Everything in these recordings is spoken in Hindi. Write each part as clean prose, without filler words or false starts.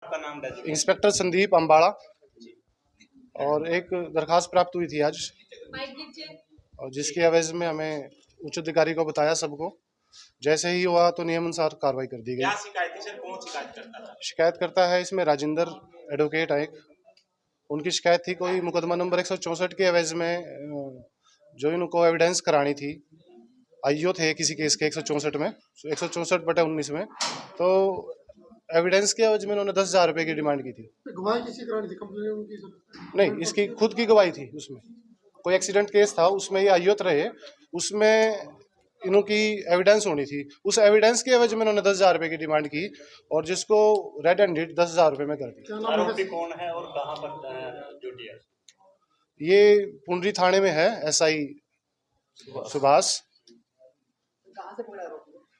आपका नाम रजिस्टर? इंस्पेक्टर संदीप अम्बाड़ा। और एक दरखास्त प्राप्त हुई थी आज, और जिसकी एवज में हमें उच्च अधिकारी को बताया सबको। जैसे ही हुआ तो नियमानुसार कार्रवाई कर दी क्या गई। शिकायत थी सर? कौन शिकायत करता था? शिकायत करता है इसमें राजेंद्र एडवोकेट है एक। उनकी शिकायत थी कोई मुकदमा नंबर 164 के एवज में जो इनको एविडेंस करानी थी। आईओ थे किसी केस के 164 में, 164/19 में। तो एविडेंस के एवज में उन्होंने 10,000 रुपये की डिमांड की थी। गवाही किसी करानी थी? कंप्लेन उनकी नहीं, इसकी खुद की गवाही थी। उसमें कोई एक्सीडेंट केस था, उसमें ये आईओत रहे, उसमें इनकी एविडेंस होनी थी। उस एविडेंस के एवज में इन्होंने 10,000 रुपये की डिमांड की, और जिसको रेड हैंडेड 10,000 रुपये में कर दी। आरोपी कौन है और कहाँ पर ड्यूटी है? ये पुंडरी थाने में है, एसआई सुभाष।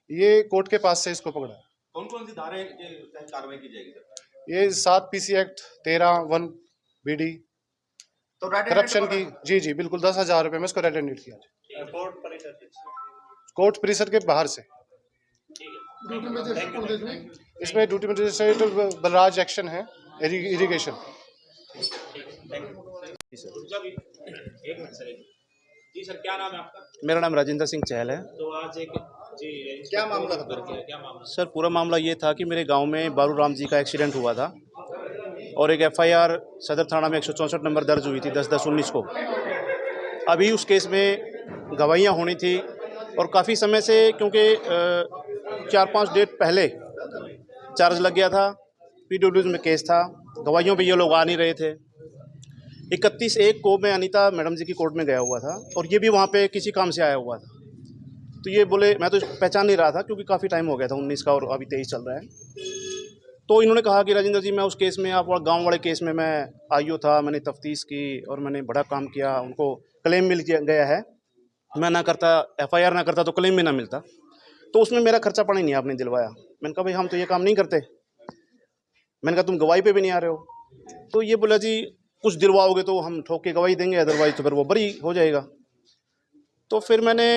ये कोर्ट के पास से इसको पकड़ा है। कौन कौन सी धाराएं के तहत कार्रवाई की जाएगी सर? ये 7 पीसी एक्ट, 13(1) बीडी तो करप्शन की। जी जी बिल्कुल, 10,000 रुपये में इसको रेड हैंडेड किया। कोर्ट परिसर के बाहर से। ड्यूटी में इसमें ड्यूटी मजिस्ट्रेट बलराज एक्शन है, इरिगेशन। जी सर, क्या नाम है आपका? मेरा नाम राजेंद्र सिंह चहल है। तो आज एक जी क्या मामला था? क्या मामला? सर पूरा मामला ये था कि मेरे गांव में बारू राम जी का एक्सीडेंट हुआ था, और एक एफआईआर सदर थाना में 164 नंबर दर्ज हुई थी 10/10/19 को। अभी उस केस में गवाहियाँ होनी थी, और काफ़ी समय से, क्योंकि 4-5 डेट पहले चार्ज लग गया था, पीडब्ल्यूडी में केस था, गवाहियों पे ये लोग आ नहीं रहे थे। 31/1 को मैं अनीता मैडम जी की कोर्ट में गया हुआ था, और ये भी वहाँ पे किसी काम से आया हुआ था। तो ये बोले, मैं तो पहचान नहीं रहा था क्योंकि काफ़ी टाइम हो गया था, 19 का और अभी 23 चल रहा है। तो इन्होंने कहा कि राजेंद्र जी, मैं उस केस में, आप गांव वाले केस में मैं आईओ था, मैंने तफ्तीश की और मैंने बड़ा काम किया, उनको क्लेम मिल गया है। मैं ना करता, एफआईआर ना करता तो क्लेम भी ना मिलता, तो उसमें मेरा खर्चा पानी नहीं आपने दिलवाया। मैंने कहा भाई हम तो ये काम नहीं करते। मैंने कहा तुम गवाही पे भी नहीं आ रहे हो। तो ये बोला जी कुछ दिलवाओगे तो हम ठोक के गवाही देंगे, अदरवाइज तो फिर वो बरी हो जाएगा। तो फिर मैंने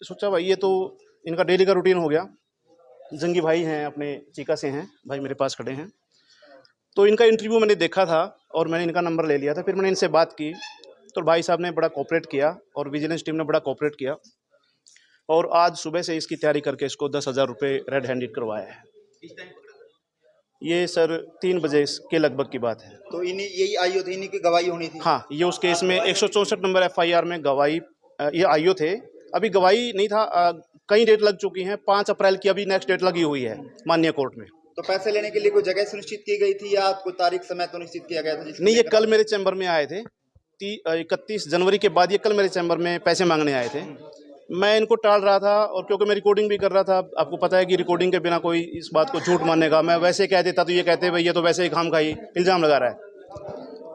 सोचा भाई ये तो इनका डेली का रूटीन हो गया। जंगी भाई हैं, अपने चीका से हैं भाई, मेरे पास खड़े हैं। तो इनका इंटरव्यू मैंने देखा था और मैंने इनका नंबर ले लिया था। फिर मैंने इनसे बात की तो भाई साहब ने बड़ा कोऑपरेट किया, और विजिलेंस टीम ने बड़ा कोऑपरेट किया, और आज सुबह से इसकी तैयारी करके इसको 10,000 रुपये रेड हैंडेड करवाया है। ये सर 3 बजे के लगभग की बात है। तो इन्हीं यही आईओ थे, इन्हीं की गवाही होनी थी? हाँ, ये उस केस में 164 नंबर एफआईआर में गवाही, ये आईओ थे। अभी गवाही नहीं था, कई डेट लग चुकी हैं। 5 अप्रैल की अभी नेक्स्ट डेट लगी हुई है माननीय कोर्ट में। तो पैसे लेने के लिए कोई जगह सुनिश्चित की गई थी या कोई तारीख समय तो निश्चित किया गया था? नहीं, ये कल मेरे चैम्बर में आए थे। 31 जनवरी के बाद ये कल मेरे चैम्बर में पैसे मांगने आए थे। मैं इनको टाल रहा था, और क्योंकि मैं रिकॉर्डिंग भी कर रहा था, आपको पता है कि रिकॉर्डिंग के बिना कोई इस बात को झूठ मानेगा। मैं वैसे कह देता तो ये कहते भाई ये तो वैसे ही खामखाई इल्ज़ाम लगा रहा है।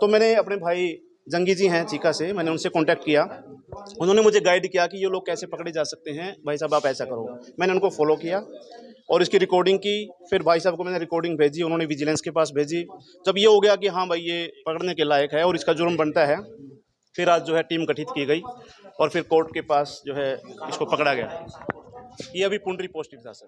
तो मैंने अपने भाई जंगी जी हैं चीका से, मैंने उनसे कांटेक्ट किया। उन्होंने मुझे गाइड किया कि ये लोग कैसे पकड़े जा सकते हैं, भाई साहब आप ऐसा करो। मैंने उनको फॉलो किया और इसकी रिकॉर्डिंग की। फिर भाई साहब को मैंने रिकॉर्डिंग भेजी, उन्होंने विजिलेंस के पास भेजी। जब ये हो गया कि हाँ भाई ये पकड़ने के लायक है और इसका जुर्म बनता है, फिर आज जो है टीम गठित की गई और फिर कोर्ट के पास जो है इसको पकड़ा गया। ये अभी पुंडरी पोस्टेड था सर।